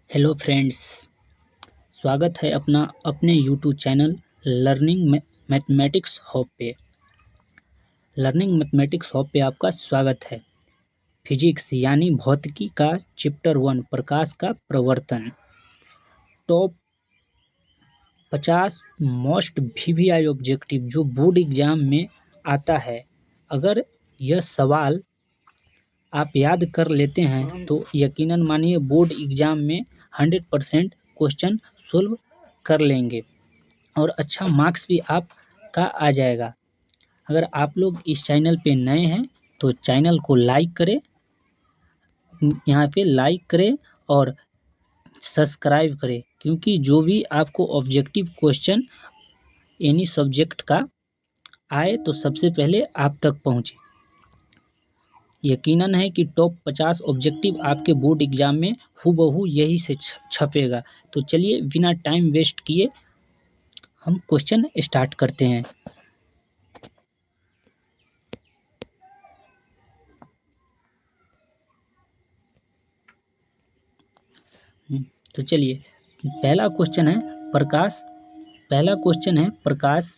Hello friends. स्वागत है अपना अपने YouTube channel learning mathematics hub पे। लर्निंग मैथमेटिक्स हब पे आपका स्वागत है। फिजिक्स यानी भौतिकी का चैप्टर 1 प्रकाश का प्रवर्तन, टॉप 50 मोस्ट वीवीआई ऑब्जेक्टिव जो बोर्ड एग्जाम में आता है। अगर यह सवाल आप याद कर लेते हैं तो यकीनन मानिए बोर्ड एग्जाम में 100% क्वेश्चन सोल्व कर लेंगे और अच्छा मार्क्स भी आपका आ जाएगा। अगर आप लोग इस चैनल पे नए हैं तो चैनल को लाइक करें, यहाँ पे लाइक करें और सब्सक्राइब करें, क्योंकि जो भी आपको ऑब्जेक्टिव क्वेश्चन एनी सब्जेक्ट का आए तो सबसे पहले आप तक पहुँचे। यकीनन है कि टॉप 50 ऑब्जेक्टिव आपके बोर्ड एग्जाम में हूबहू यही से छपेगा। तो चलिए बिना टाइम वेस्ट किए हम क्वेश्चन स्टार्ट करते हैं। तो चलिए पहला क्वेश्चन है प्रकाश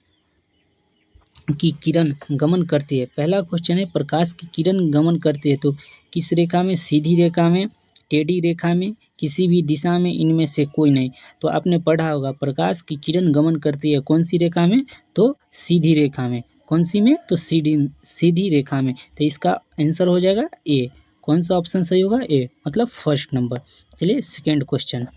की किरण गमन करती है। पहला क्वेश्चन है प्रकाश की किरण गमन करती है तो किस रेखा में? सीधी रेखा में, टेढ़ी रेखा में, किसी भी दिशा में, इनमें से कोई नहीं। तो आपने पढ़ा होगा प्रकाश की किरण गमन करती है कौन सी रेखा में? तो सीधी रेखा में। कौन सी में? तो सीधी रेखा में। तो इसका आंसर हो जाएगा ए। कौन सा ऑप्शन सही होगा? ए, मतलब फर्स्ट नंबर। चलिए सेकेंड क्वेश्चन।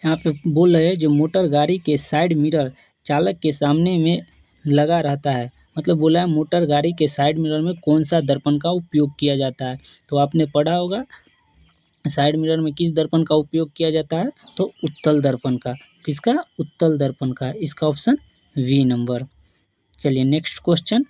यहाँ पे बोल रहे हैं जो मोटर गाड़ी के साइड मिरर चालक के सामने में लगा रहता है, मतलब बोला है मोटर गाड़ी के साइड मिरर में कौन सा दर्पण का उपयोग किया जाता है। तो आपने पढ़ा होगा साइड मिरर में किस दर्पण का उपयोग किया जाता है? तो उत्तल दर्पण का। किसका? उत्तल दर्पण का। इसका ऑप्शन बी नंबर। चलिए नेक्स्ट क्वेश्चन।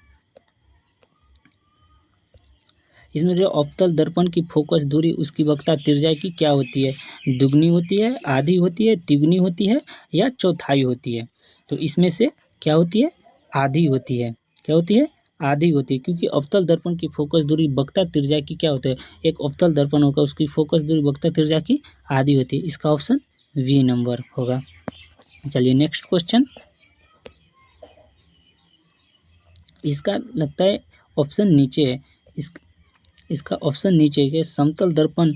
इसमें जो अवतल दर्पण की फोकस दूरी उसकी वक्रता त्रिज्या की क्या होती है? दुगनी होती है, आधी होती है, तिगुनी होती है या चौथाई होती है? तो इसमें से क्या होती है? आधी होती है। क्या होती है? आधी होती है, क्योंकि अवतल दर्पण की फोकस दूरी वक्रता त्रिज्या की क्या होती है? एक अवतल दर्पण होगा उसकी फोकस दूरी वक्रता त्रिज्या की आधी होती है। इसका ऑप्शन बी नंबर होगा। चलिए नेक्स्ट क्वेश्चन। इसका लगता है ऑप्शन नीचे है। इसका ऑप्शन नीचे है। समतल दर्पण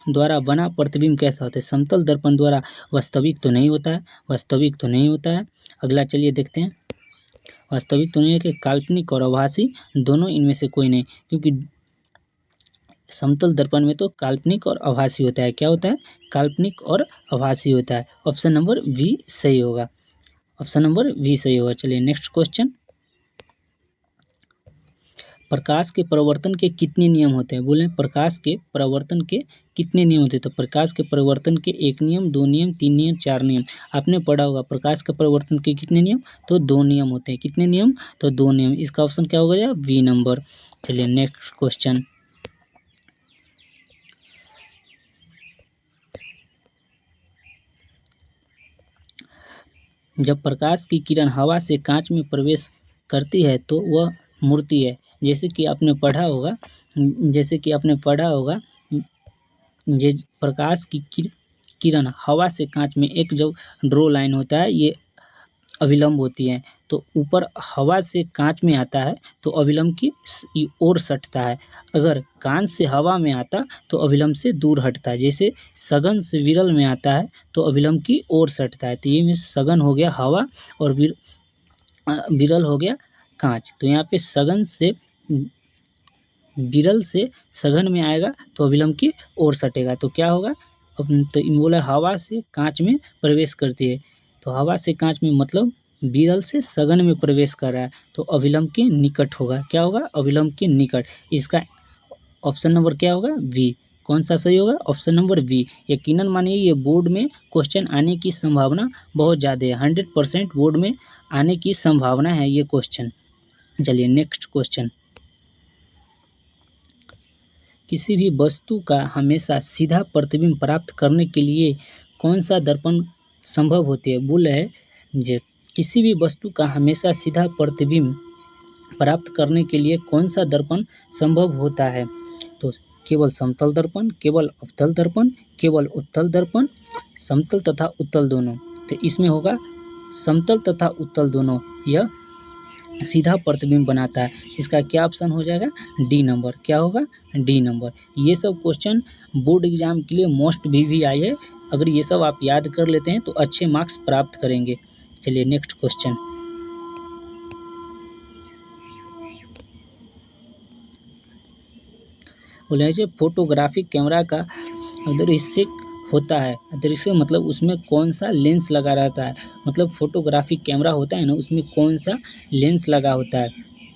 द्वारा बना प्रतिबिंब कैसा होता है? समतल दर्पण द्वारा वास्तविक तो नहीं होता है। अगला चलिए देखते हैं। वास्तविक तो नहीं है कि काल्पनिक और आभासी, दोनों इनमें से कोई नहीं, क्योंकि समतल दर्पण में तो काल्पनिक और आभासी होता है। क्या होता है? काल्पनिक और आभासी होता है। ऑप्शन नंबर बी सही होगा। चलिए नेक्स्ट क्वेश्चन। प्रकाश के प्रवर्तन के कितने नियम होते हैं? बोले प्रकाश के प्रवर्तन के कितने नियम होते हैं? तो प्रकाश के प्रवर्तन के 1 नियम, 2 नियम, 3 नियम, 4 नियम। आपने पढ़ा होगा प्रकाश के प्रवर्तन के कितने नियम? तो 2 नियम होते हैं। कितने नियम? तो 2 नियम। इसका ऑप्शन क्या होगा? B number. चलिए नेक्स्ट क्वेश्चन। जब प्रकाश की किरण हवा से कांच में प्रवेश करती है तो वह मूर्ति है। जैसे कि आपने पढ़ा होगा ये प्रकाश की किरण हवा से कांच में एक जो ड्रॉ लाइन होता है ये अभिलंब होती है। तो ऊपर हवा से कांच में आता है तो अभिलंब की ओर सटता है। अगर कांच से हवा में आता तो अभिलंब से दूर हटता है। जैसे सघन से विरल में आता है तो अभिलंब की ओर सटता है। तो ये में सघन हो गया हवा और विरल हो गया कांच। तो यहाँ पे सघन से विरल से सघन में आएगा तो अभिलंब की ओर सटेगा। तो क्या होगा? तो बोला हवा से कांच में प्रवेश करती है, तो हवा से कांच में मतलब विरल से सघन में प्रवेश कर रहा है तो अभिलंब के निकट होगा। क्या होगा? अभिलंब के निकट। इसका ऑप्शन नंबर क्या होगा? बी। कौन सा सही होगा? Option number B. यकीनन मानिए ये बोर्ड में क्वेश्चन आने की संभावना बहुत ज़्यादा है। 100% बोर्ड में आने की संभावना है ये क्वेश्चन। चलिए नेक्स्ट क्वेश्चन। किसी भी वस्तु का हमेशा सीधा प्रतिबिंब प्राप्त करने के लिए कौन सा दर्पण संभव होती है? बोल है जे किसी भी वस्तु का हमेशा सीधा प्रतिबिंब प्राप्त करने के लिए कौन सा दर्पण संभव होता है? तो केवल समतल दर्पण, केवल अवतल दर्पण, केवल उत्तल दर्पण, समतल तथा उत्तल दोनों। तो इसमें होगा समतल तथा उत्तल दोनों, यह सीधा प्रतिबिंब बनाता है। इसका क्या ऑप्शन हो जाएगा? D number. क्या होगा? D number. ये सब क्वेश्चन बोर्ड एग्जाम के लिए मोस्ट VVI है। अगर ये सब आप याद कर लेते हैं तो अच्छे मार्क्स प्राप्त करेंगे। चलिए नेक्स्ट क्वेश्चन। बोले फोटोग्राफिक कैमरा का अदृश्य होता है। अदृश्य मतलब उसमें कौन सा लेंस लगा रहता है, मतलब फोटोग्राफिक कैमरा होता है ना, उसमें कौन सा लेंस लगा होता है।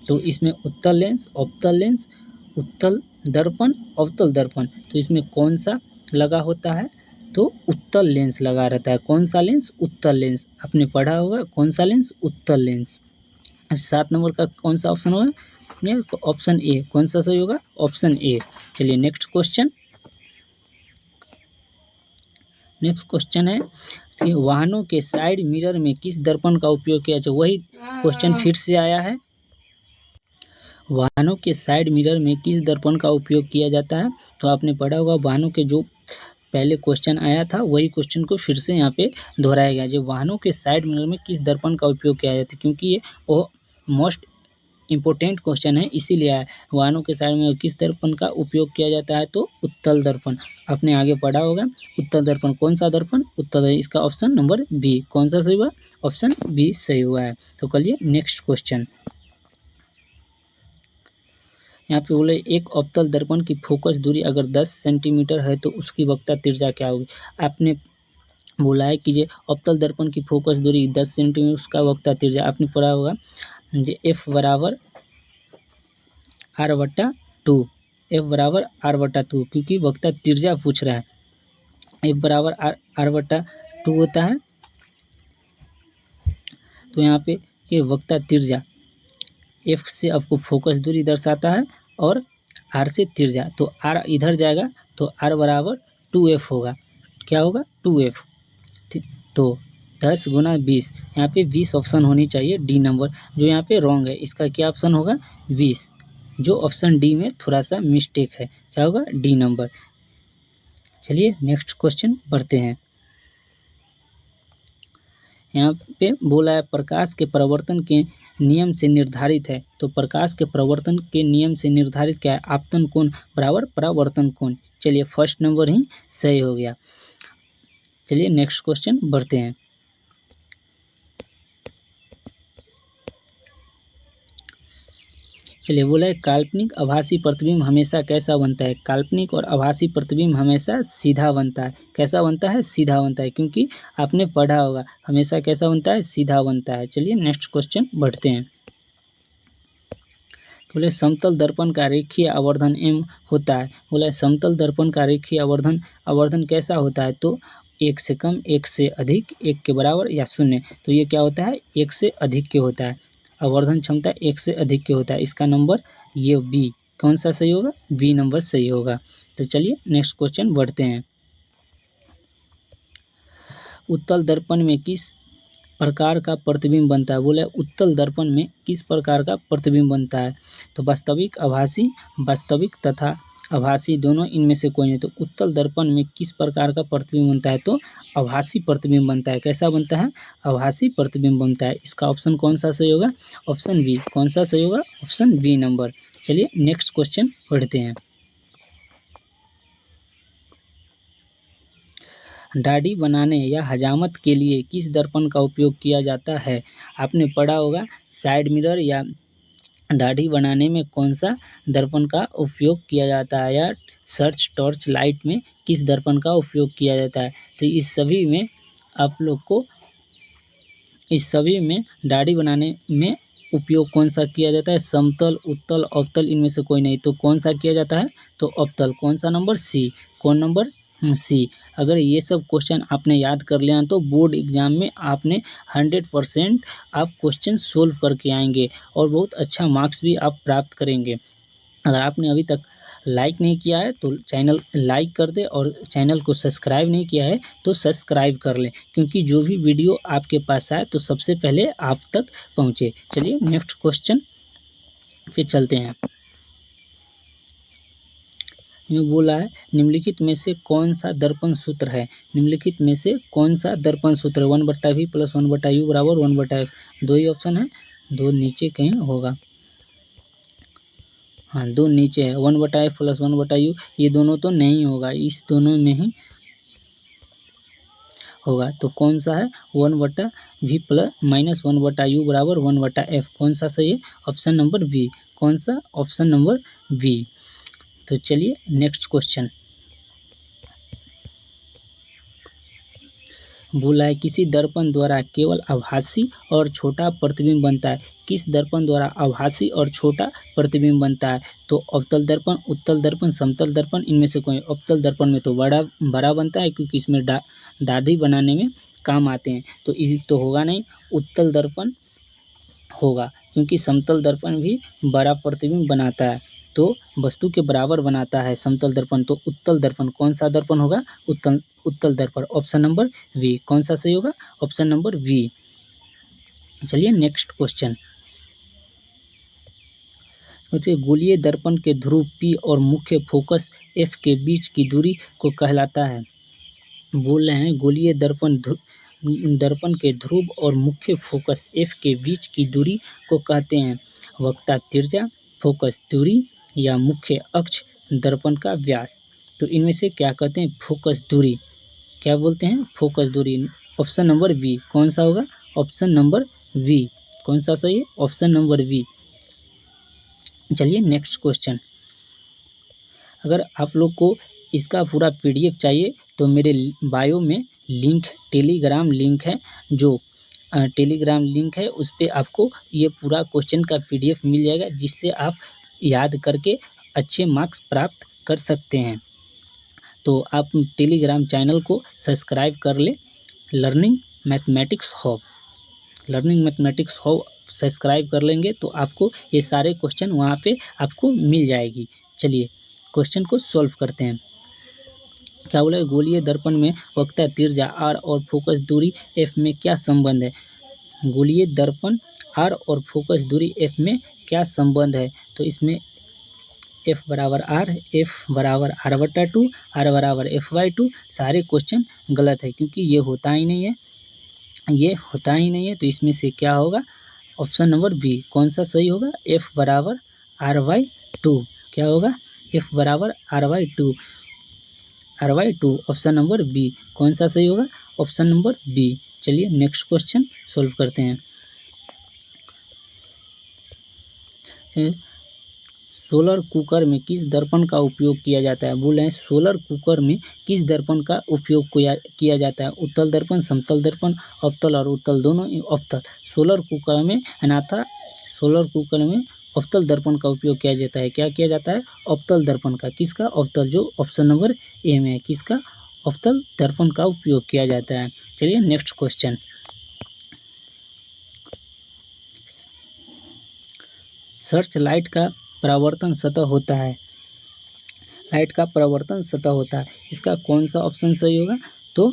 तो इसमें उत्तल लेंस, अवतल लेंस, उत्तल दर्पण, अवतल दर्पण। तो इसमें कौन सा लगा होता है? तो उत्तल लेंस लगा रहता है। कौन सा लेंस? उत्तल लेंस। आपने पढ़ा होगा कौन सा लेंस? उत्तल लेंस। 7 नंबर का कौन सा ऑप्शन होगा? Option A. कौन सा सही होगा? Option A. चलिए नेक्स्ट क्वेश्चन। नेक्स्ट क्वेश्चन है कि वाहनों के साइड मिरर में किस दर्पण का उपयोग किया जाए। वही क्वेश्चन फिर से आया है। वाहनों के साइड मिरर में किस दर्पण का उपयोग किया जाता है? तो आपने पढ़ा होगा वाहनों के जो पहले क्वेश्चन आया था वही क्वेश्चन को फिर से यहाँ पे दोहराया गया। जो वाहनों के साइड मिरर में किस दर्पण का उपयोग किया जाता है, क्योंकि ये वो मोस्ट इम्पोर्टेंट क्वेश्चन है, इसीलिए आया। वाहनों के साइड में किस दर्पण का उपयोग किया जाता है? तो उत्तल दर्पण। आपने आगे पढ़ा होगा उत्तल दर्पण। कौन सा दर्पण? उत्तल। इसका ऑप्शन नंबर बी। कौन सा सही हुआ? ऑप्शन बी सही हुआ है। तो करिए नेक्स्ट क्वेश्चन। यहाँ पे बोले एक अवतल दर्पण की फोकस दूरी अगर 10 सेंटीमीटर है तो उसकी वक्रता त्रिज्या क्या होगी। आपने बोला है कि ये अवतल दर्पण की फोकस दूरी 10 सेंटीमीटर, उसका वक्रता त्रिज्या आपने पढ़ा होगा F बराबर R/2। F बराबर R/2, क्योंकि वक्रता त्रिज्या पूछ रहा है। F बराबर R/2 होता है। तो यहाँ पे ये वक्रता त्रिज्या, F से आपको फोकस दूरी दर्शाता है और R से त्रिज्या। तो R इधर जाएगा तो R बराबर 2F होगा। क्या होगा? 2F। तो 10 × 20, यहाँ पे 20 ऑप्शन होनी चाहिए, डी नंबर। जो यहाँ पे रॉन्ग है, इसका क्या ऑप्शन होगा? 20। जो ऑप्शन डी में थोड़ा सा मिस्टेक है। क्या होगा? D number. चलिए नेक्स्ट क्वेश्चन बढ़ते हैं। यहाँ पे बोला है प्रकाश के परावर्तन के नियम से निर्धारित है। तो प्रकाश के परावर्तन के नियम से निर्धारित क्या है? आपतन कोण बराबर परावर्तन कोण। चलिए फर्स्ट नंबर ही सही हो गया। चलिए नेक्स्ट क्वेश्चन बढ़ते हैं। चलिए बोला है काल्पनिक आभासी प्रतिबिंब हमेशा कैसा बनता है। काल्पनिक और आभासी प्रतिबिंब हमेशा सीधा बनता है। कैसा बनता है? सीधा बनता है, क्योंकि आपने पढ़ा होगा हमेशा कैसा बनता है? सीधा बनता है। चलिए नेक्स्ट क्वेश्चन बढ़ते हैं। बोले समतल दर्पण का रेखीय आवर्धन m होता है। बोला समतल दर्पण का रेखीय आवर्धन कैसा होता है? तो 1 से कम, 1 से अधिक, 1 के बराबर या 0। तो ये क्या होता है? 1 से अधिक के होता है। आवर्धन क्षमता 1 से अधिक के होता है। इसका नंबर ये बी। कौन सा सही होगा? बी नंबर सही होगा। तो चलिए नेक्स्ट क्वेश्चन बढ़ते हैं। उत्तल दर्पण में किस प्रकार का प्रतिबिंब बनता है। बोले उत्तल दर्पण में किस प्रकार का प्रतिबिंब बनता है? तो वास्तविक, आभासी, वास्तविक तथा आभासी दोनों, इनमें से कोई नहीं। तो उत्तल दर्पण में किस प्रकार का प्रतिबिंब बनता है? तो आभासी प्रतिबिंब बनता है। कैसा बनता है? आभासी प्रतिबिंब बनता है। इसका ऑप्शन कौन सा सही होगा? Option B. कौन सा सही होगा? Option B number. चलिए नेक्स्ट क्वेश्चन पढ़ते हैं। दाढ़ी बनाने या हजामत के लिए किस दर्पण का उपयोग किया जाता है? आपने पढ़ा होगा साइड मिरर या दाढ़ी बनाने में कौन सा दर्पण का उपयोग किया जाता है, या सर्च टॉर्च लाइट में किस दर्पण का उपयोग किया जाता है। तो इस सभी में आप लोग को दाढ़ी बनाने में उपयोग कौन सा किया जाता है? समतल, उत्तल, अवतल, इनमें से कोई नहीं। तो कौन सा किया जाता है? तो अवतल। कौन सा नंबर? सी। कौन नंबर? सी। अगर ये सब क्वेश्चन आपने याद कर लिया तो बोर्ड एग्जाम में आपने 100% आप क्वेश्चन सोल्व करके आएंगे और बहुत अच्छा मार्क्स भी आप प्राप्त करेंगे। अगर आपने अभी तक लाइक नहीं किया है तो चैनल लाइक कर दे, और चैनल को सब्सक्राइब नहीं किया है तो सब्सक्राइब कर लें, क्योंकि जो भी वीडियो आपके पास आए तो सबसे पहले आप तक पहुँचे। चलिए नेक्स्ट क्वेश्चन पे चलते हैं। में बोला है निम्नलिखित में से कौन सा दर्पण सूत्र है, निम्नलिखित में से कौन सा दर्पण सूत्र है, 1/v प्लस 1/u बराबर 1/f। दो ही ऑप्शन है, दो नीचे कहीं होगा, हाँ दो नीचे है, 1/f प्लस 1/u, ये दोनों तो नहीं होगा, इस दोनों में ही होगा। तो कौन सा है, 1/v प्लस माइनस 1/u बराबर 1/f, कौन सा सही है, ऑप्शन नंबर बी, कौन सा, ऑप्शन नंबर बी। तो चलिए नेक्स्ट क्वेश्चन बोला है किसी दर्पण द्वारा केवल आभासी और छोटा प्रतिबिंब बनता है, किस दर्पण द्वारा आभासी और छोटा प्रतिबिंब बनता है। तो अवतल दर्पण, उत्तल दर्पण, समतल दर्पण, इनमें से कोई। अवतल दर्पण में तो बड़ा बनता है क्योंकि इसमें दाढ़ी बनाने में काम आते हैं, तो इसी तो होगा नहीं। उत्तल दर्पण होगा क्योंकि समतल दर्पण भी बड़ा प्रतिबिंब बनाता है, तो वस्तु के बराबर बनाता है समतल दर्पण। तो उत्तल दर्पण, कौन सा दर्पण होगा, उत्तल दर्पण, ऑप्शन नंबर वी, कौन सा सही होगा, ऑप्शन नंबर वी। चलिए नेक्स्ट क्वेश्चन, गोलीय दर्पण के ध्रुव P और मुख्य फोकस F के बीच की दूरी को कहलाता है। बोल रहे हैं गोलीय दर्पण के ध्रुव और मुख्य फोकस F के बीच की दूरी को कहते हैं वक्ता त्रिज्या, फोकस दूरी या मुख्य अक्ष दर्पण का व्यास। तो इनमें से क्या कहते हैं, फोकस दूरी, क्या बोलते हैं, फोकस दूरी, ऑप्शन नंबर बी, कौन सा होगा, ऑप्शन नंबर बी, कौन सा सही है, ऑप्शन नंबर बी। चलिए नेक्स्ट क्वेश्चन, अगर आप लोग को इसका पूरा PDF चाहिए तो मेरे बायो में लिंक, टेलीग्राम लिंक है, जो टेलीग्राम लिंक है उस पर आपको ये पूरा क्वेश्चन का PDF मिल जाएगा, जिससे आप याद करके अच्छे मार्क्स प्राप्त कर सकते हैं। तो आप टेलीग्राम चैनल को सब्सक्राइब कर ले, learning mathematics hub, learning mathematics hub subscribe कर लेंगे तो आपको ये सारे क्वेश्चन वहाँ पे आपको मिल जाएगी। चलिए क्वेश्चन को सॉल्व करते हैं। क्या बोला है, गोलीय दर्पण में वक्ता त्रिज्या R और फोकस दूरी F में क्या संबंध है। गोलीय दर्पण R और फोकस दूरी F में क्या संबंध है। तो इसमें F बराबर R, F बराबर R/2, R बराबर F/2, सारे क्वेश्चन गलत है क्योंकि ये होता ही नहीं है, ये होता ही नहीं है। तो इसमें से क्या होगा, ऑप्शन नंबर बी, कौन सा सही होगा, F बराबर R/2, क्या होगा, F बराबर R/2, R/2, option number B, कौन सा सही होगा, ऑप्शन नंबर बी। चलिए नेक्स्ट क्वेश्चन सॉल्व करते हैं। सोलर कुकर में किस दर्पण का उपयोग किया जाता है। बोल रहे हैं सोलर कुकर में किस दर्पण का उपयोग किया जाता है, उत्तल दर्पण, समतल दर्पण, अवतल और उत्तल दोनों, अवतल। सोलर कुकर में अनाथा, सोलर कुकर में अवतल दर्पण का उपयोग किया जाता है, क्या किया जाता है, अवतल दर्पण का, किसका, अवतल, जो ऑप्शन नंबर ए में है, किसका, अवतल दर्पण का उपयोग किया जाता है। चलिए नेक्स्ट क्वेश्चन, सर्च लाइट का परावर्तन सतह होता है, लाइट का परावर्तन सतह होता है, इसका कौन सा ऑप्शन सही होगा। तो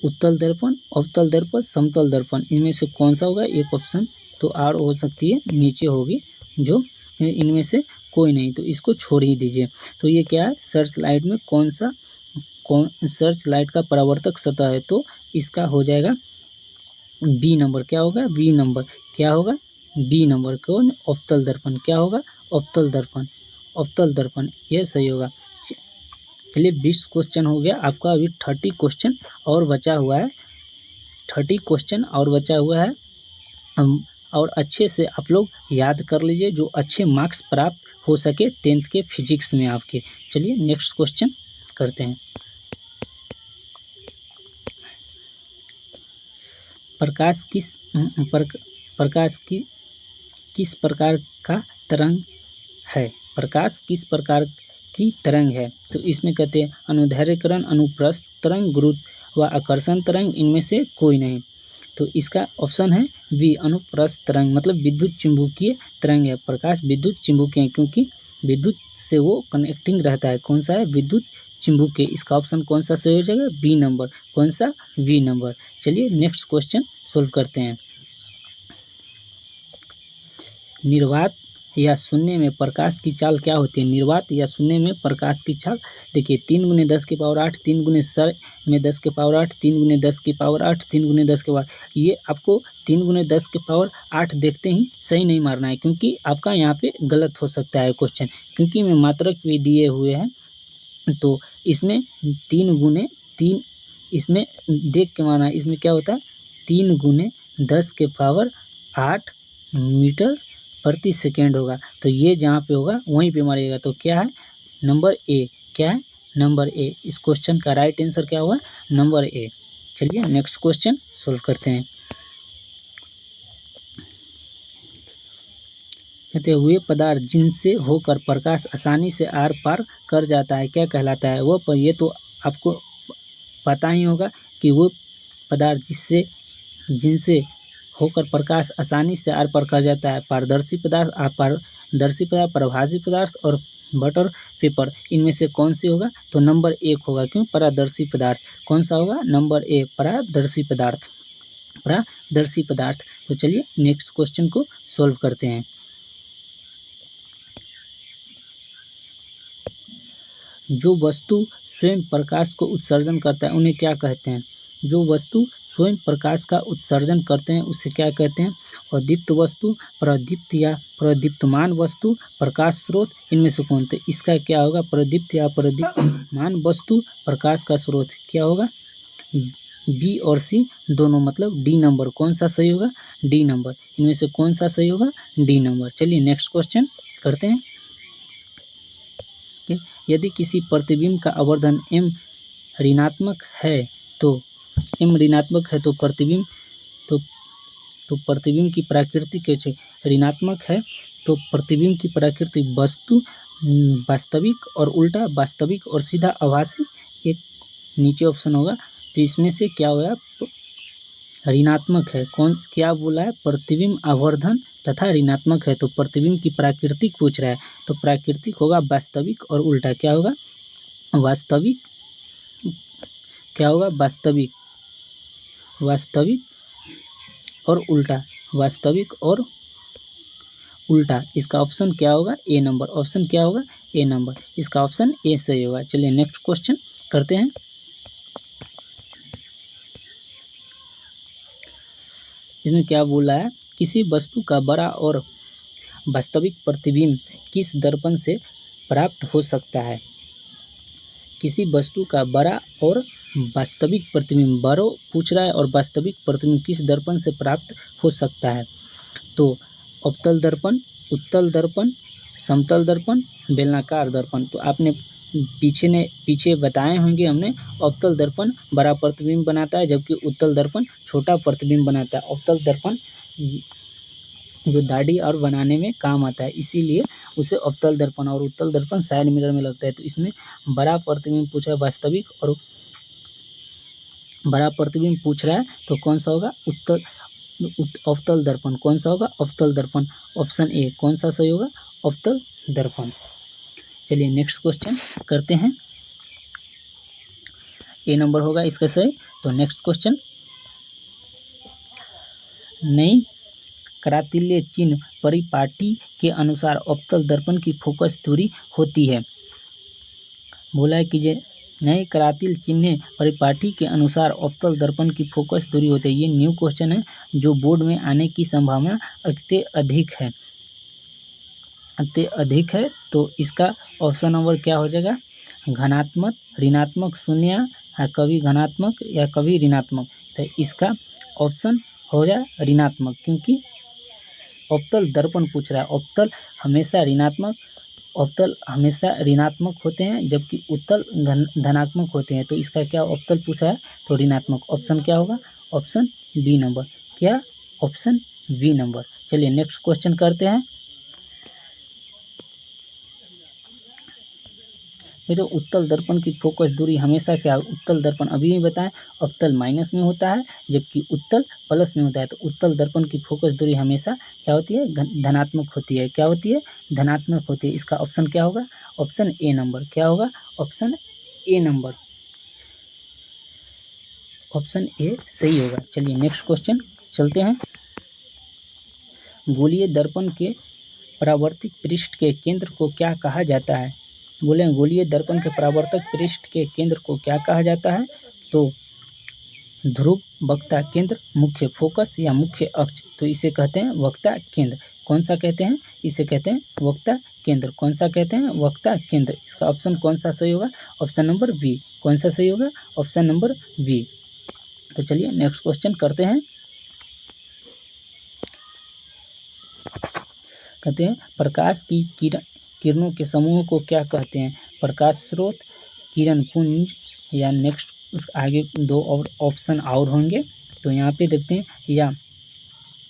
उत्तल दर्पण, अवतल दर्पण, समतल दर्पण, इनमें से कौन सा होगा, एक ऑप्शन तो आर हो सकती है, नीचे होगी, जो इनमें से कोई नहीं, तो इसको छोड़ ही दीजिए। तो ये क्या है, सर्च लाइट में कौन सर्च लाइट का परावर्तक सतह है, तो इसका हो जाएगा बी नंबर, क्या होगा, बी नंबर, क्या होगा, बी नंबर, कौन, अवतल दर्पण, क्या होगा, अवतल दर्पण, अवतल दर्पण, ये सही होगा। चलिए 20 क्वेश्चन हो गया आपका, अभी 30 क्वेश्चन और बचा हुआ है, 30 क्वेश्चन और बचा हुआ है, और अच्छे से आप लोग याद कर लीजिए, जो अच्छे मार्क्स प्राप्त हो सके 10th के फिजिक्स में आपके। चलिए नेक्स्ट क्वेश्चन करते हैं। प्रकाश किस प्रकार का तरंग है, प्रकाश किस प्रकार की तरंग है। तो इसमें कहते हैं अनुदैर्घ्यकरण, अनुप्रस्थ तरंग, गुरुत्व व आकर्षण तरंग, इनमें से कोई नहीं। तो इसका ऑप्शन है बी, अनुप्रस्थ तरंग, मतलब विद्युत चुम्बकीय तरंग है। प्रकाश विद्युत चुम्बकीय, क्योंकि विद्युत से वो कनेक्टिंग रहता है, कौन सा है, विद्युत चुम्बकीय, इसका ऑप्शन कौन सा सही हो जाएगा, बी नंबर, कौन सा, बी नंबर। चलिए नेक्स्ट क्वेश्चन सोल्व करते हैं। निर्वात या शून्य में प्रकाश की चाल क्या होती है? निर्वात या शून्य में प्रकाश की चाल। देखिए 3×10⁸, 3×10⁸, 3×10⁸, 3×10⁸, ये आपको 3×10⁸ देखते ही सही नहीं मारना है, क्योंकि आपका यहाँ पे गलत हो सकता है क्वेश्चन, क्योंकि में मात्रक भी दिए हुए हैं। तो इसमें 3×3 इसमें देख के मारना है। इसमें क्या होता है? 3×10⁸ मीटर प्रति सेकेंड होगा। तो ये जहाँ पे होगा वहीं पे मारिएगा। तो क्या है? Number A. क्या है? Number A. इस क्वेश्चन का राइट आंसर क्या होगा? Number A. चलिए नेक्स्ट क्वेश्चन सोल्व करते हैं। कहते हुए पदार्थ जिनसे होकर प्रकाश आसानी से आर पार कर जाता है क्या कहलाता है? वो पर ये तो आपको पता ही होगा कि वो पदार्थ जिनसे होकर प्रकाश आसानी से आर पार कर जाता है। पारदर्शी पदार्थ, अपारदर्शी पदार्थ, प्रभासी पदार्थ और बटर पेपर, इनमें से कौन सी होगा? तो नंबर 1 होगा। क्यों? पारदर्शी पदार्थ। कौन सा होगा? नंबर ए, पारदर्शी पदार्थ। पारदर्शी पदार्थ। तो चलिए नेक्स्ट क्वेश्चन को सोल्व करते हैं। जो वस्तु स्वयं प्रकाश को उत्सर्जन करता है उन्हें क्या कहते हैं? जो वस्तु स्वयं प्रकाश का उत्सर्जन करते हैं उसे क्या कहते हैं? अदीप्त वस्तु, प्रदीप्त या प्रदीप्तमान वस्तु, प्रकाश स्रोत, इनमें से कौन? तो इसका क्या होगा? प्रदीप्त या प्रदीप्तमान वस्तु, प्रकाश का स्रोत। क्या होगा? बी और सी दोनों, मतलब डी नंबर। कौन सा सही होगा? D number. इनमें से कौन सा सही होगा? D number. चलिए नेक्स्ट क्वेश्चन करते हैं। यदि किसी प्रतिबिंब का आवर्धन m ऋणात्मक है तो प्रतिबिंब की प्रकृति कैसे? ऋणात्मक है तो प्रतिबिंब की प्रकृति वस्तु वास्तविक और उल्टा, वास्तविक और सीधा, आभासी, एक नीचे ऑप्शन होगा। तो इसमें से क्या होगा? ऋणात्मक है। कौन क्या बोला है? प्रतिबिंब आवर्धन तथा ऋणात्मक है। तो प्रतिबिंब की प्राकृतिक पूछ रहा है, तो प्राकृतिक होगा वास्तविक और उल्टा। क्या होगा? वास्तविक। क्या होगा? वास्तविक और उल्टा, वास्तविक और उल्टा। इसका ऑप्शन क्या होगा? ए नंबर। ऑप्शन क्या होगा? ए नंबर। इसका ऑप्शन ए सही होगा। चलिए नेक्स्ट क्वेश्चन करते हैं। इसमें क्या बोला है? किसी वस्तु का बड़ा और वास्तविक प्रतिबिंब किस दर्पण से प्राप्त हो सकता है? किसी वस्तु का बड़ा और वास्तविक प्रतिबिंब, बड़ा पूछ रहा है और वास्तविक प्रतिबिंब किस दर्पण से प्राप्त हो सकता है? तो अवतल दर्पण, उत्तल दर्पण, समतल दर्पण, बेलनाकार दर्पण। तो आपने पीछे बताए होंगे हमने, अवतल दर्पण बड़ा प्रतिबिंब बनाता है जबकि उत्तल दर्पण छोटा प्रतिबिंब बनाता है। अवतल दर्पण जो दाढ़ी और बनाने में काम आता है, इसीलिए उसे अवतल दर्पण, और उत्तल दर्पण साइड मिरर में लगता है। तो इसमें बड़ा प्रतिबिंब पूछा है वास्तविक और बड़ा प्रतिबिंब पूछ रहा है, तो कौन सा होगा? अवतल दर्पण। कौन सा होगा? अवतल दर्पण। Option A. कौन सा सही होगा? अवतल दर्पण। चलिए नेक्स्ट क्वेश्चन करते हैं। ए नंबर होगा इसका सही। तो नेक्स्ट क्वेश्चन, नई करातिल्य चिन्ह परिपाटी के अनुसार अवतल दर्पण की फोकस दूरी होती है। बोला है कि नए करातिल चिन्ह परिपाटी के अनुसार अवतल दर्पण की फोकस दूरी होती है। ये न्यू क्वेश्चन है जो बोर्ड में आने की संभावना अत्यधिक है। तो इसका ऑप्शन नंबर क्या हो जाएगा? घनात्मक, ऋणात्मक, शून्य, या कभी घनात्मक या कभी ऋणात्मक। तो इसका ऑप्शन हो जाए ऋणात्मक, क्योंकि अवतल दर्पण पूछ रहा है। अवतल हमेशा ऋणात्मक होते हैं जबकि उत्तल धनात्मक होते हैं। तो इसका क्या अवतल पूछा है? तो ऋणात्मक। ऑप्शन क्या होगा? Option B number. क्या? Option B number. चलिए नेक्स्ट क्वेश्चन करते हैं। ये तो उत्तल दर्पण की फोकस दूरी हमेशा क्या? उत्तल दर्पण अभी भी बताएं, अवतल माइनस में होता है जबकि उत्तल प्लस में होता है। तो उत्तल दर्पण की फोकस दूरी हमेशा क्या होती है? धनात्मक होती है। क्या होती है? धनात्मक होती है। इसका ऑप्शन क्या होगा? Option A number. क्या होगा? Option A number. Option A सही होगा। चलिए नेक्स्ट क्वेश्चन चलते हैं। गोलीय दर्पण के परावर्तित पृष्ठ के केंद्र को क्या कहा जाता है? बोले गोलीय दर्पण के परावर्तक पृष्ठ के केंद्र को क्या कहा जाता है? तो ध्रुव, वक्ता केंद्र, मुख्य फोकस या मुख्य अक्ष। तो इसे कहते हैं वक्ता केंद्र। कौन सा कहते हैं? इसे कहते हैं वक्ता केंद्र। कौन सा कहते हैं? वक्ता केंद्र। इसका ऑप्शन कौन सा सही होगा? Option number B. कौन सा सही होगा? Option number B. तो चलिए नेक्स्ट क्वेश्चन करते हैं। कहते हैं प्रकाश की किरणों के समूह को क्या कहते हैं? प्रकाश स्रोत, किरण पुंज या नेक्स्ट आगे दो और ऑप्शन और होंगे। तो यहाँ पे देखते हैं या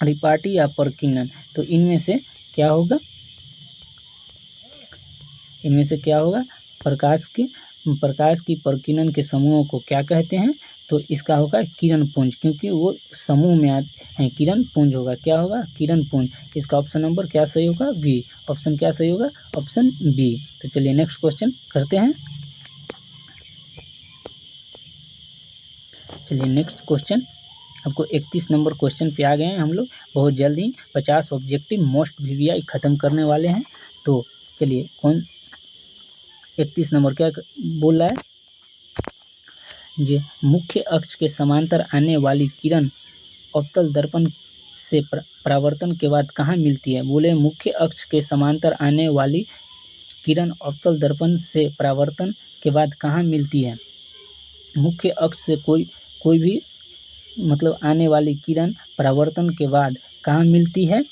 परिपाटी या प्रकीर्णन। तो इनमें से क्या होगा? इनमें से क्या होगा? प्रकाश की प्रकीर्णन के समूहों को क्या कहते हैं? तो इसका होगा किरण पुंज, क्योंकि वो समूह में आते हैं। किरण पुंज होगा। क्या होगा? किरण पुंज। इसका ऑप्शन नंबर क्या सही होगा? बी। ऑप्शन क्या सही होगा? Option B. तो चलिए नेक्स्ट क्वेश्चन करते हैं। चलिए नेक्स्ट क्वेश्चन, आपको 31 नंबर क्वेश्चन पे आ गए हैं हम लोग। बहुत जल्द ही 50 ऑब्जेक्टिव मोस्ट वीवीआई खत्म करने वाले हैं। तो चलिए 31 नंबर क्या बोल रहा है? जी, मुख्य अक्ष के समांतर आने वाली किरण अवतल दर्पण से परावर्तन के बाद कहाँ मिलती है? बोले मुख्य अक्ष के समांतर आने वाली किरण अवतल दर्पण से परावर्तन के बाद कहाँ मिलती है? मुख्य अक्ष से कोई भी मतलब आने वाली किरण परावर्तन के बाद कहाँ मिलती है?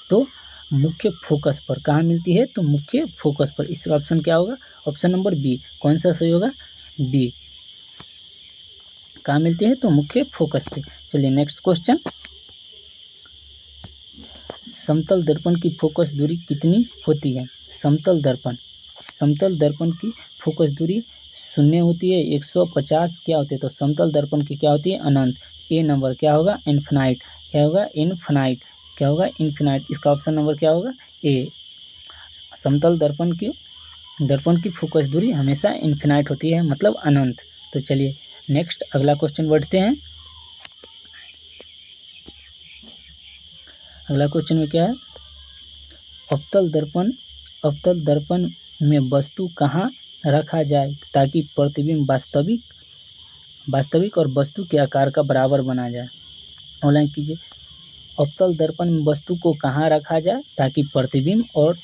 तो मुख्य फोकस पर। कहाँ मिलती है? तो मुख्य फोकस पर। इसका ऑप्शन क्या होगा? Option number B. कौन सा सही होगा? बी। कहाँ मिलती है? तो मुख्य फोकस पे। चलिए नेक्स्ट क्वेश्चन, समतल दर्पण की फोकस दूरी कितनी होती है? समतल दर्पण की फोकस दूरी 0 होती है, 150 क्या होती है? तो समतल दर्पण की क्या होती है? अनंत। ए नंबर क्या होगा? इन्फिनाइट। क्या होगा? इन्फिनाइट। क्या होगा? इन्फिनाइट। इसका ऑप्शन नंबर क्या होगा? ए। समतल दर्पण की फोकस दूरी हमेशा इन्फिनाइट होती है, मतलब अनंत। तो चलिए नेक्स्ट अगला क्वेश्चन बढ़ते हैं। अगला क्वेश्चन में क्या है? अवतल दर्पण में वस्तु कहाँ रखा जाए ताकि प्रतिबिंब वास्तविक और वस्तु के आकार का बराबर बना जाए? ऑनलाइन कीजिए। अवतल दर्पण में वस्तु को कहाँ रखा जाए ताकि प्रतिबिंब और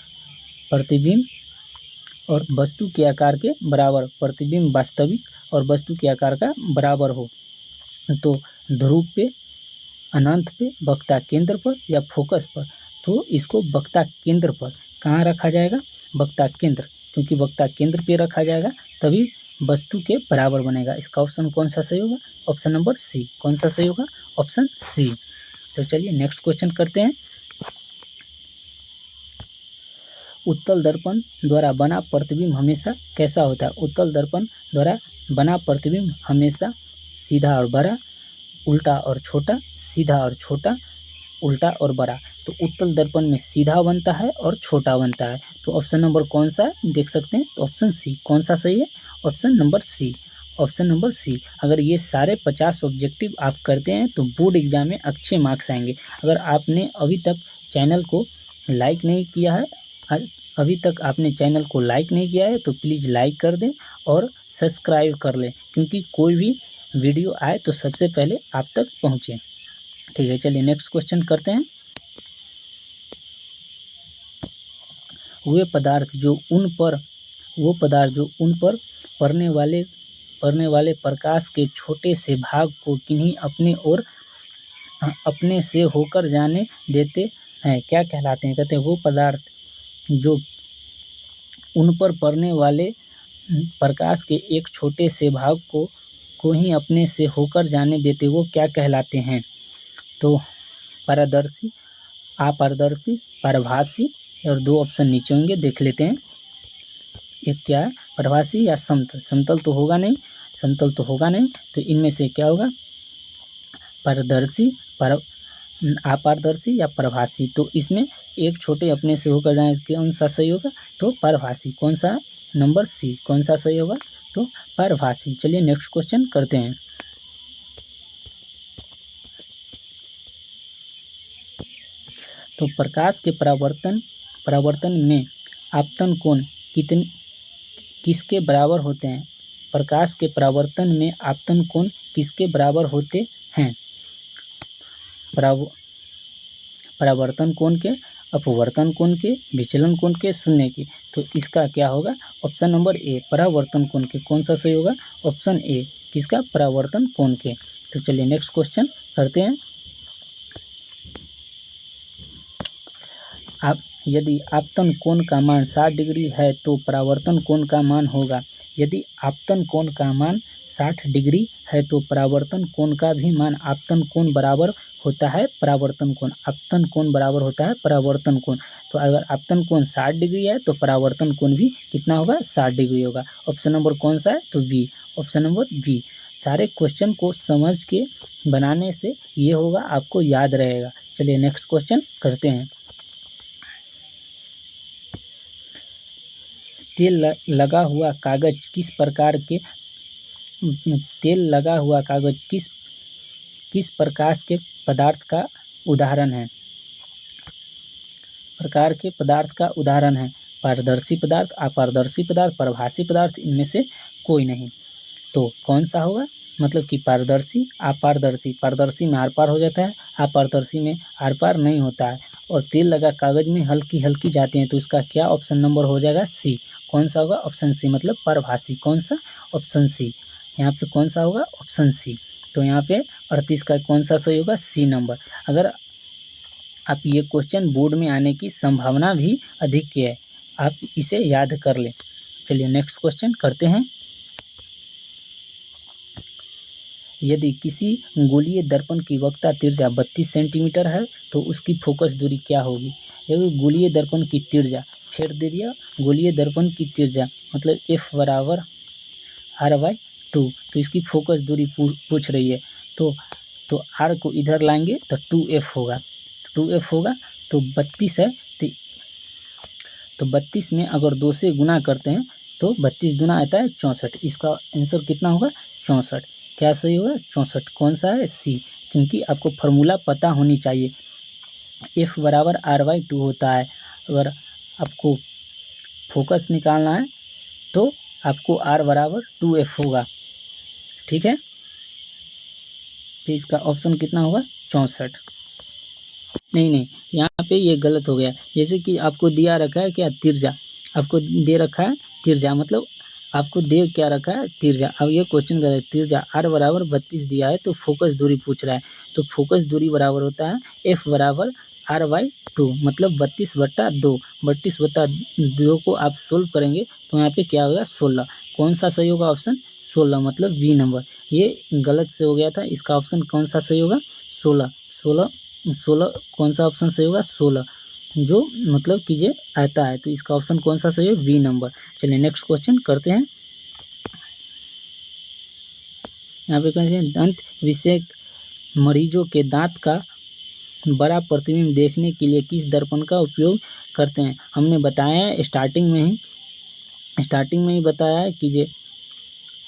वस्तु के आकार के बराबर, प्रतिबिंब वास्तविक और वस्तु के आकार का बराबर हो? तो ध्रुव पे, अनंत पे, वक्ता केंद्र पर या फोकस पर? तो इसको वक्ता केंद्र पर। कहाँ रखा जाएगा? वक्ता केंद्र, क्योंकि वक्ता केंद्र पे रखा जाएगा तभी वस्तु के बराबर बनेगा। इसका ऑप्शन कौन सा सही होगा? Option number C. कौन सा सही होगा? Option C. तो चलिए नेक्स्ट क्वेश्चन करते हैं। उत्तल दर्पण द्वारा बना प्रतिबिंब हमेशा कैसा होता है? उत्तल दर्पण द्वारा बना प्रतिबिंब हमेशा सीधा और बड़ा, उल्टा और छोटा, सीधा और छोटा, उल्टा और बड़ा। तो उत्तल दर्पण में सीधा बनता है और छोटा बनता है। तो ऑप्शन नंबर कौन सा है देख सकते हैं? तो ऑप्शन सी। कौन सा सही है? Option number C. Option number C. अगर ये सारे 50 ऑब्जेक्टिव आप करते हैं तो बोर्ड एग्जाम में अच्छे मार्क्स आएंगे। अगर आपने अभी तक चैनल को लाइक नहीं किया है, अभी तक आपने चैनल को लाइक नहीं किया है तो प्लीज़ लाइक कर दें और सब्सक्राइब कर लें, क्योंकि कोई भी वीडियो आए तो सबसे पहले आप तक पहुँचे। ठीक है, चलिए नेक्स्ट क्वेश्चन करते हैं। वो पदार्थ जो उन पर पड़ने वाले प्रकाश के छोटे से भाग को किन्हीं अपने से होकर जाने देते हैं, क्या कहलाते हैं? कहते हैं वो पदार्थ जो उन पर पड़ने वाले प्रकाश के एक छोटे से भाग को ही अपने से होकर जाने देते, वो क्या कहलाते हैं? तो पारदर्शी, अपारदर्शी, पारभासी, और दो ऑप्शन नीचे होंगे, देख लेते हैं। एक क्या है? पारभासी या समतल? समतल तो होगा नहीं, तो इनमें से क्या होगा? पारदर्शी, अपारदर्शी या पारभासी। तो इसमें एक छोटे अपने से होकर जाए, कौन सा सही होगा? तो पारभासी। कौन सा? Number C. कौन सा सही होगा? तो पारभासी। चलिए नेक्स्ट क्वेश्चन करते हैं। तो प्रकाश के परावर्तन परावर्तन में आपतन कोण किसके बराबर होते हैं? प्रकाश के परावर्तन में आपतन कोण किसके बराबर होते हैं? परावर्तन कोण के, अपवर्तन कोण के, विचलन कोण के, शून्य के। तो इसका क्या होगा? ऑप्शन नंबर ए परावर्तन कोण के। कौन सा सही होगा? ऑप्शन ए किसका? परावर्तन कोण के। तो चलिए नेक्स्ट क्वेश्चन करते हैं। यदि आपतन कोण का मान 60 डिग्री है तो परावर्तन कोण का मान होगा। यदि आपतन कोण का मान 60 डिग्री है तो परावर्तन कोण का भी मान आपतन कोण बराबर होता है परावर्तन कोण। आपतन कोण बराबर होता है परावर्तन कोण। तो अगर आपतन कोण 60 डिग्री है तो परावर्तन कोण भी कितना होगा? 60 डिग्री होगा। ऑप्शन नंबर कौन सा है? तो बी, ऑप्शन नंबर बी। सारे क्वेश्चन को समझ के बनाने से ये होगा, आपको याद रहेगा। चलिए नेक्स्ट क्वेश्चन करते हैं। तेल लगा हुआ कागज किस प्रकार के पदार्थ का उदाहरण है? प्रकार के पदार्थ का उदाहरण है पारदर्शी पदार्थ, अपारदर्शी पदार्थ, प्रभासी पदार्थ, इनमें से कोई नहीं। तो कौन सा होगा? मतलब कि पारदर्शी, अपारदर्शी। पारदर्शी में आर पार हो जाता है, अपारदर्शी में आर पार नहीं होता है। और तेल लगा कागज में हल्की हल्की जाती हैं। तो इसका क्या ऑप्शन नंबर हो जाएगा? सी। कौन सा होगा? ऑप्शन सी, मतलब परभासी। कौन सा? Option C. यहाँ पे कौन सा होगा? Option C. तो यहाँ पे 38 का कौन सा सही होगा? C number. अगर आप ये क्वेश्चन बोर्ड में आने की संभावना भी अधिक है, आप इसे याद कर लें। चलिए नेक्स्ट क्वेश्चन करते हैं। यदि किसी गोलीय दर्पण की वक्रता त्रिज्या 32 सेंटीमीटर है तो उसकी फोकस दूरी क्या होगी? यदि गोलीय दर्पण की त्रिज्या, फिर दे दिया गोलीय दर्पण की त्रिज्या मतलब F बराबर R/2। तो इसकी फोकस दूरी पूछ रही है। तो R को इधर लाएंगे तो 2F होगा। 2F होगा तो 32 है, तो 32 में अगर 2 से गुना करते हैं तो 32 गुना आता है 64। इसका आंसर कितना होगा? 64। क्या सही होगा? 64। कौन सा है? सी। क्योंकि आपको फार्मूला पता होनी चाहिए। F बराबर R/2 होता है। अगर आपको फोकस निकालना है तो आपको R बराबर 2F होगा। ठीक है, तो इसका ऑप्शन कितना होगा? 64। नहीं, यहाँ पे ये गलत हो गया। जैसे कि आपको दिया रखा है क्या? तिरजा। आपको दे रखा है तिरजा, मतलब आपको दे क्या रखा है? तिरजा। अब ये क्वेश्चन गलत। तिरजा R बराबर 32 दिया है तो फोकस दूरी पूछ रहा है। तो फोकस दूरी बराबर होता है F बराबर R/2, मतलब 32/2। 32/2 को आप सोल्व करेंगे तो यहाँ पे क्या होगा? 16। कौन सा सही होगा? ऑप्शन 16, मतलब बी नंबर। ये गलत से हो गया था। इसका ऑप्शन कौन सा सही होगा? 16। कौन सा ऑप्शन सही होगा? 16, जो मतलब कि ये आता है। तो इसका ऑप्शन कौन सा सही है? B number. चलिए नेक्स्ट क्वेश्चन करते हैं। यहाँ पे कहते हैं दंत विषेक मरीजों के दांत का बड़ा प्रतिबिंब देखने के लिए किस दर्पण का उपयोग करते हैं? हमने बताया है स्टार्टिंग में ही बताया है कि ये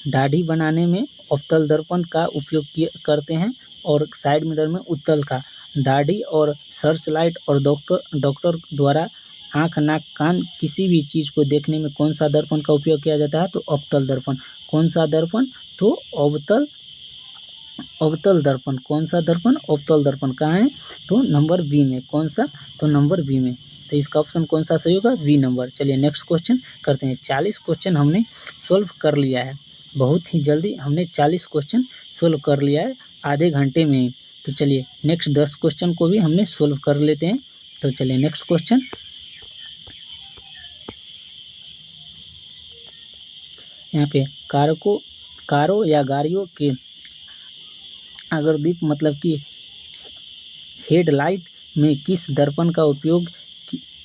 दाढ़ी बनाने में अवतल दर्पण का उपयोग करते हैं और साइड मिरर में उत्तल का। दाढ़ी और सर्च लाइट और डॉक्टर द्वारा आँख, नाक, कान किसी भी चीज़ को देखने में कौन सा दर्पण का उपयोग किया जाता है? तो अवतल दर्पण। कौन सा दर्पण? तो अवतल दर्पण। कौन सा दर्पण? अवतल दर्पण। कहाँ है? तो नंबर बी में। कौन सा? तो नंबर बी में। तो इसका ऑप्शन कौन सा सही होगा? B number. चलिए नेक्स्ट क्वेश्चन करते हैं। 40 क्वेश्चन हमने सोल्व कर लिया है। बहुत ही जल्दी हमने 40 क्वेश्चन सोल्व कर लिया है, आधे घंटे में ही। तो चलिए नेक्स्ट 10 क्वेश्चन को भी हमने सोल्व कर लेते हैं। तो चलिए नेक्स्ट क्वेश्चन। यहाँ पे कारों या गाड़ियों के अग्रदीप मतलब कि हेडलाइट में किस दर्पण का उपयोग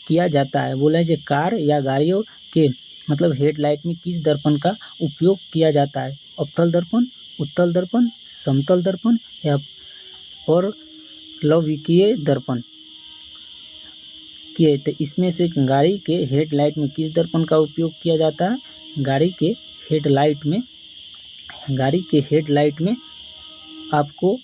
किया जाता है? बोला है कार या गाड़ियों के मतलब हेडलाइट में किस दर्पण का उपयोग किया जाता है? अवतल दर्पण, उत्तल दर्पण, समतल दर्पण या परलौकिकीय दर्पण किए? तो इसमें से गाड़ी के हेडलाइट में किस दर्पण का उपयोग किया जाता है? गाड़ी के हेडलाइट में आपको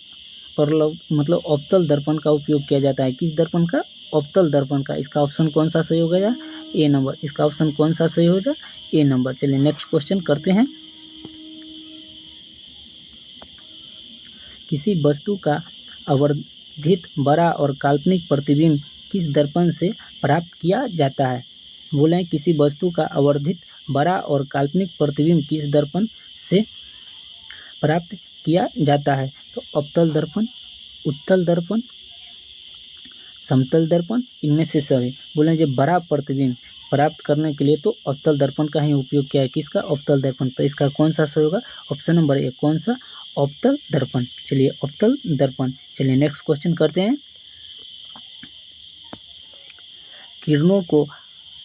मतलब अवतल दर्पण का उपयोग किया जाता है। किस दर्पण का? अवतल दर्पण का। इसका ऑप्शन कौन सा सही हो गया? ए नंबर। इसका ऑप्शन कौन सा सही हो गया? ए नंबर। चलिए नेक्स्ट क्वेश्चन करते हैं। किसी वस्तु का आवर्धित बड़ा और काल्पनिक प्रतिबिंब किस दर्पण से प्राप्त किया जाता है? बोले किसी वस्तु का आवर्धित बड़ा और काल्पनिक प्रतिबिंब किस दर्पण से प्राप्त किया जाता है? तो अवतल दर्पण, उत्तल दर्पण, समतल दर्पण, इनमें से सभी। बोले जब बड़ा प्रतिबिंब प्राप्त करने के लिए तो अवतल दर्पण का ही उपयोग किया है। किसका? अवतल दर्पण। तो इसका कौन सा सही होगा? Option number A. कौन सा? अवतल दर्पण। चलिए अवतल दर्पण। चलिए नेक्स्ट क्वेश्चन करते हैं। किरणों को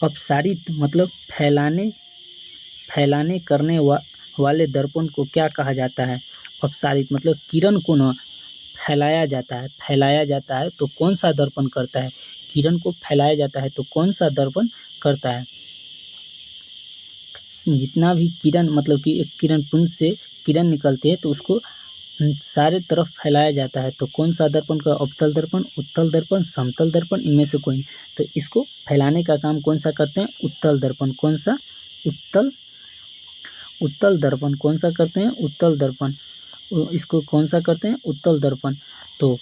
अपसारित मतलब फैलाने करने वाले दर्पण को क्या कहा जाता है? अपसारित मतलब किरण को न फैलाया जाता है तो कौन सा दर्पण करता है? किरण को फैलाया जाता है तो कौन सा दर्पण करता है? जितना भी किरण मतलब कि एक किरण पुंज से किरण निकलती है तो उसको सारे तरफ फैलाया जाता है तो कौन सा दर्पण का? अवतल दर्पण, उत्तल दर्पण, समतल दर्पण, इनमें से कोई। तो इसको फैलाने का काम कौन सा करते हैं? उत्तल दर्पण। कौन सा? उत्तल दर्पण। कौन सा करते हैं? उत्तल दर्पण। इसको कौन सा करते हैं? उत्तल दर्पण। तो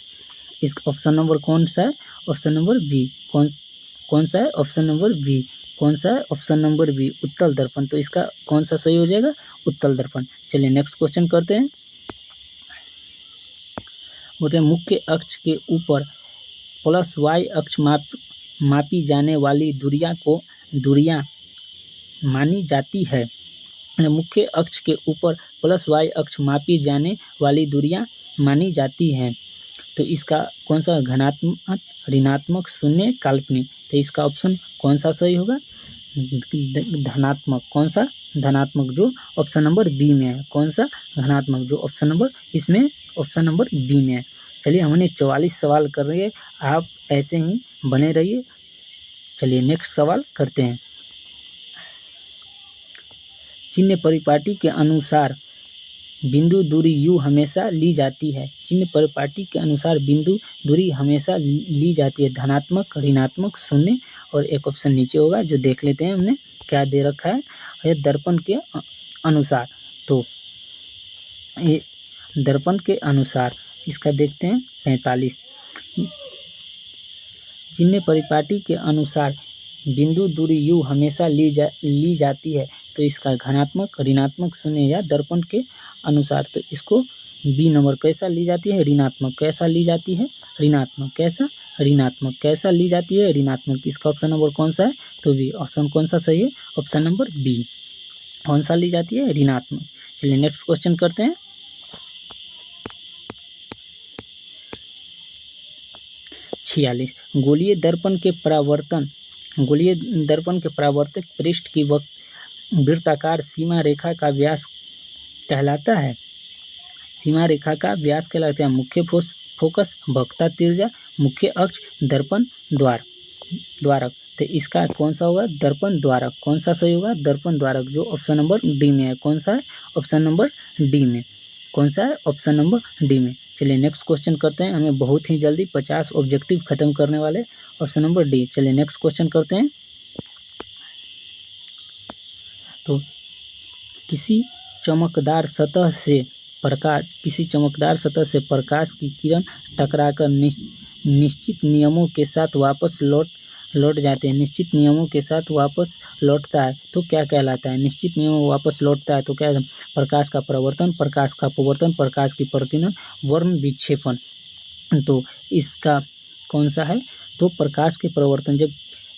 इस ऑप्शन नंबर कौन सा है? Option number B. कौन सा है? Option number B. कौन सा है? ऑप्शन नंबर बी, उत्तल दर्पण। तो इसका कौन सा सही हो जाएगा? उत्तल दर्पण। चलिए नेक्स्ट क्वेश्चन करते हैं। बोलते हैं मुख्य अक्ष के ऊपर प्लस वाई अक्ष मापी जाने वाली दूरियां मानी जाती है। मुख्य अक्ष के ऊपर प्लस वाई अक्ष मापी जाने वाली दूरियां मानी जाती हैं। तो इसका कौन सा? धनात्मक, ऋणात्मक, शून्य, काल्पनिक। तो इसका ऑप्शन कौन सा सही होगा? धनात्मक। कौन सा? धनात्मक, जो ऑप्शन नंबर बी में है। कौन सा? धनात्मक, जो ऑप्शन नंबर इसमें ऑप्शन नंबर बी में है। चलिए हमने 44 सवाल कर रहे हैं, आप ऐसे ही बने रहिए। चलिए नेक्स्ट सवाल करते हैं। चिन्ह परिपाटी के अनुसार बिंदु दूरी u हमेशा ली जाती है। चिन्ह परिपाटी के अनुसार बिंदु दूरी हमेशा ली जाती है। धनात्मक, ऋणात्मक, शून्य, और एक ऑप्शन नीचे होगा जो देख लेते हैं हमने क्या दे रखा है। यह दर्पण के अनुसार। तो ये दर्पण के अनुसार इसका देखते हैं 45। चिन्ह परिपाटी के अनुसार बिंदु दूरी u हमेशा ली जाती है। तो इसका धनात्मक, ऋणात्मक, शून्य या दर्पण के अनुसार। तो इसको बी नंबर। कैसा ली जाती है? ऋणात्मक। कैसा ली जाती है? ऋणात्मक। कैसा? ऋणात्मक। कैसा ली जाती है? ऋणात्मक। इसका ऑप्शन नंबर कौन सा है? तो बी। ऑप्शन कौन सा सही है? Option number B. कौन सा ली जाती है? ऋणात्मक। चलिए नेक्स्ट क्वेश्चन करते हैं। 46 गोलीय दर्पण के परावर्तक पृष्ठ की वृत्ताकार सीमा रेखा का व्यास कहलाता है। सीमा रेखा का व्यास कहलाता है मुख्य फोकस, वक्रता त्रिज्या, मुख्य अक्ष, दर्पण द्वारक। तो इसका कौन सा होगा? दर्पण द्वारक। कौन सा सही होगा? दर्पण द्वारक, जो ऑप्शन नंबर डी में है। कौन सा है? ऑप्शन नंबर डी में। कौन सा है? ऑप्शन नंबर डी में। चलिए नेक्स्ट क्वेश्चन करते हैं। हमें बहुत ही जल्दी 50 ऑब्जेक्टिव खत्म करने वाले। Option number D. चलिए नेक्स्ट क्वेश्चन करते हैं। तो किसी चमकदार सतह से प्रकाश की किरण टकराकर निश्चित नियमों के साथ वापस लौट जाते हैं। निश्चित नियमों के साथ वापस लौटता है तो क्या कहलाता है? निश्चित नियमों में वापस लौटता है तो क्या? प्रकाश का प्रवर्तन, प्रकाश का अपवर्तन, प्रकाश की प्रकीर्णन, वर्ण विक्षेपण। तो इसका कौन सा है? तो प्रकाश के प्रवर्तन। जब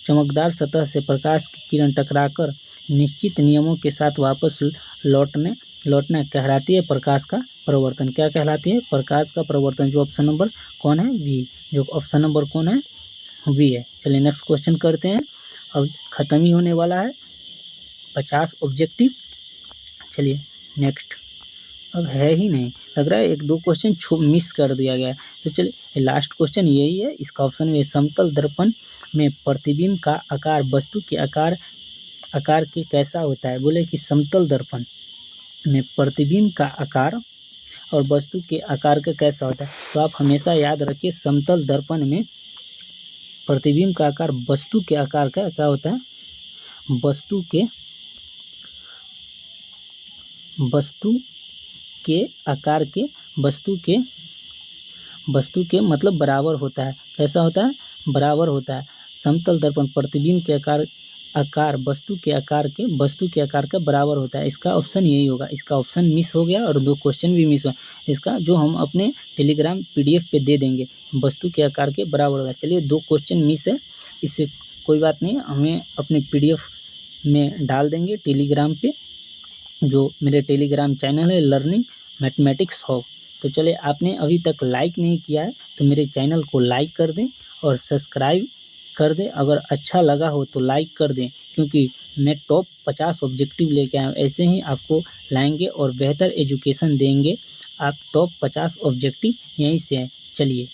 चमकदार सतह से प्रकाश की किरण टकराकर निश्चित नियमों के साथ वापस लौटना कहलाती है प्रकाश का प्रवर्तन। क्या कहलाती है? प्रकाश का प्रवर्तन, जो ऑप्शन नंबर कौन है? बी। जो ऑप्शन नंबर कौन है? बी है। चलिए नेक्स्ट क्वेश्चन करते हैं। अब खत्म ही होने वाला है 50 ऑब्जेक्टिव। चलिए नेक्स्ट। अब है ही नहीं, लग रहा है 1-2 क्वेश्चन मिस कर दिया गया है। तो चलिए लास्ट क्वेश्चन यही है। इसका ऑप्शन में समतल दर्पण में प्रतिबिंब का आकार वस्तु के आकार के कैसा होता है? बोले कि समतल दर्पण में प्रतिबिंब का आकार और वस्तु के आकार का कैसा होता है? तो आप हमेशा याद रखिए समतल दर्पण में प्रतिबिंब का आकार वस्तु के आकार का क्या होता है, वस्तु के आकार के वस्तु के मतलब बराबर होता है। कैसा होता है, बराबर होता है। समतल दर्पण प्रतिबिंब के आकार वस्तु के आकार का बराबर होता है। इसका ऑप्शन यही होगा। इसका ऑप्शन मिस हो गया और 2 क्वेश्चन भी मिस हुआ। इसका जो हम अपने टेलीग्राम PDF पे दे देंगे, वस्तु के आकार के बराबर होगा। चलिए 2 क्वेश्चन मिस है, इससे कोई बात नहीं, हमें अपने PDF में डाल देंगे टेलीग्राम पे, जो मेरे टेलीग्राम चैनल है लर्निंग मैथमेटिक्स हब। तो चलिए, आपने अभी तक लाइक नहीं किया है तो मेरे चैनल को लाइक कर दें और सब्सक्राइब कर दें। अगर अच्छा लगा हो तो लाइक कर दें, क्योंकि मैं टॉप 50 ऑब्जेक्टिव लेके आया हूँ। ऐसे ही आपको लाएंगे और बेहतर एजुकेशन देंगे। आप टॉप 50 ऑब्जेक्टिव यहीं से हैं। चलिए।